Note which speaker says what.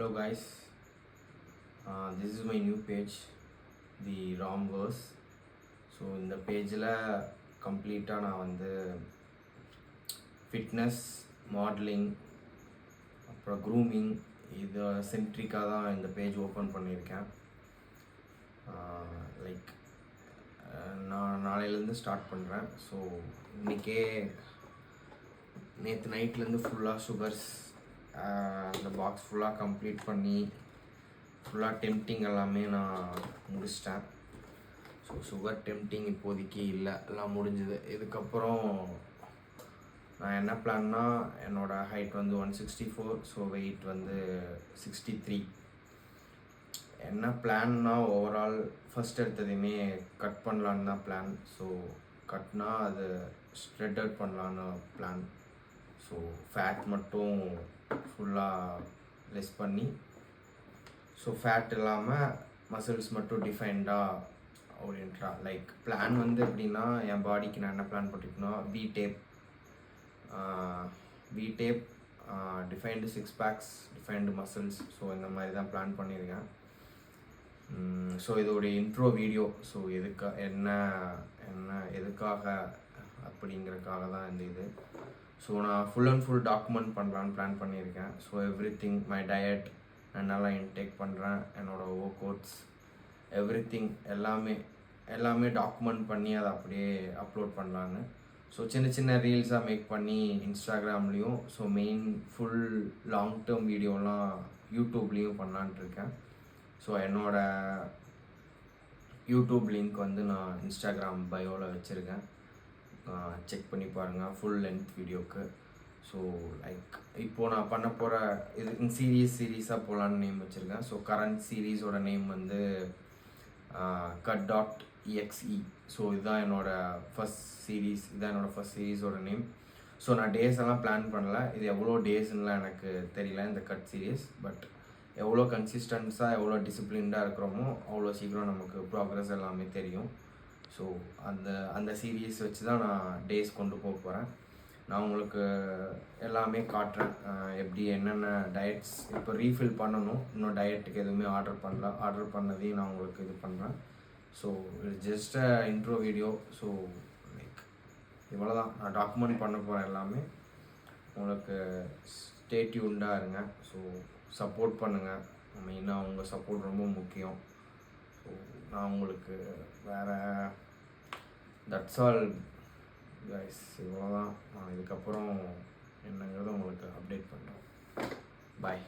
Speaker 1: Hello guys, this is my new page, the Romverse. So இந்த பேஜில் கம்ப்ளீட்டாக நான் வந்து ஃபிட்னஸ், மாடலிங், அப்புறம் க்ரூமிங் இதை சென்ட்ரிக்காக தான் இந்த பேஜ் ஓப்பன் பண்ணியிருக்கேன். லைக் நான் நாளையிலேருந்து ஸ்டார்ட் பண்ணுறேன். ஸோ இன்றைக்கே நேற்று நைட்லேருந்து ஃபுல்லாக சுகர்ஸ் அந்த பாக்ஸ் ஃபுல்லாக கம்ப்ளீட் பண்ணி ஃபுல்லாக டெம்ப்டிங் எல்லாமே நான் முடிச்சிட்டேன். ஸோ சுகர் டெம்ப்டிங் இப்போதைக்கு இல்லை, எல்லாம் முடிஞ்சுது. இதுக்கப்புறம் நான் என்ன பிளான்னா, என்னோடய ஹைட் வந்து 164, ஸோ வெயிட் வந்து 63. என்ன பிளான்னா ஓவரால் ஃபஸ்ட் எடுத்ததையுமே கட் பண்ணலான்னு தான் பிளான். ஸோ கட்னா அது ஸ்ப்ரெட் அவுட் பண்ணலான்னு பிளான். ஸோ ஃபேட் மட்டும் ஃபுல்லாக லெஸ் பண்ணி, ஸோ ஃபேட் இல்லாமல் மசில்ஸ் மட்டும் டிஃபைன்டாக ஓரியன்டாக. லைக் பிளான் வந்து எப்படின்னா, என் பாடிக்கு நான் என்ன பிளான் பண்ணியிருக்கேன்னா, V tape, defined 6 packs, defined muscles. So இந்த மாதிரி தான் பிளான் பண்ணியிருக்கேன். ஸோ இதோடைய இன்ட்ரோ வீடியோ. ஸோ எதுக்காக அப்படிங்கிறதுக்காக தான் இந்த இது. ஸோ நான் ஃபுல் அண்ட் ஃபுல் டாக்குமெண்ட் பண்ணலான்னு பிளான் பண்ணியிருக்கேன். ஸோ எவ்ரிதிங், மை டயட், நான் என்னெல்லாம் இன்டேக் பண்ணுறேன், என்னோடய ஒர்க் அவுட்ஸ், எவ்ரிதிங் எல்லாமே டாக்குமெண்ட் பண்ணி அதை அப்படியே அப்லோட் பண்ணலான்னு. ஸோ சின்ன சின்ன ரீல்ஸாக மேக் பண்ணி இன்ஸ்டாகிராம்லேயும், so main full long term வீடியோலாம் யூடியூப்லேயும் பண்ணலான்ட்டு இருக்கேன். ஸோ என்னோடய யூடியூப் லிங்க் வந்து நான் இன்ஸ்டாகிராம் பயோவில் வச்சுருக்கேன், செக் பண்ணி பாருங்கள் ஃபுல் லென்த் வீடியோக்கு. ஸோ லைக் இப்போது நான் பண்ண போகிற இது சீரீஸாக போகலான்னு நேம் வச்சுருக்கேன். ஸோ கரண்ட் சீரீஸோட நேம் வந்து cut.exe. ஸோ இதுதான் என்னோடய ஃபஸ்ட் சீரீஸோட நேம். ஸோ நான் டேஸ் எல்லாம் பிளான் பண்ணல, இது எவ்வளோ டேஸ்ன்னுலாம் எனக்கு தெரியல இந்த கட் சீரீஸ். பட் எவ்வளோ கன்சிஸ்டன்ஸாக, எவ்வளோ டிசிப்ளின்டாக இருக்கிறோமோ அவ்வளோ சீக்கிரம் நமக்கு ப்ராக்ரஸ் எல்லாமே தெரியும். ஸோ அந்த சீரீஸ் வச்சு தான் நான் டேஸ் கொண்டு போக போகிறேன். நான் உங்களுக்கு எல்லாமே காட்டுறேன், எப்படி என்னென்ன டயட்ஸ் இப்போ ரீஃபில் பண்ணணும். இன்னும் டயட்டுக்கு எதுவுமே ஆர்டர் பண்ணதையும் நான் உங்களுக்கு இது பண்ணுறேன். So just intro video. So like இவ்வளோ தான் நான் டாக்குமெண்ட் பண்ண போகிறேன் எல்லாமே. உங்களுக்கு ஸ்டே டியூன்டாக இருங்க. ஸோ சப்போர்ட் பண்ணுங்கள், மெயினாக உங்கள் சப்போர்ட் ரொம்ப முக்கியம். ஸோ நான் உங்களுக்கு வேறு தட்ஸ் ஆல் கைஸ், இவ்வளோ தான். நான் இதுக்கப்புறம் என்னங்கிறத உங்களுக்கு அப்டேட் பண்ணுறேன். பாய்.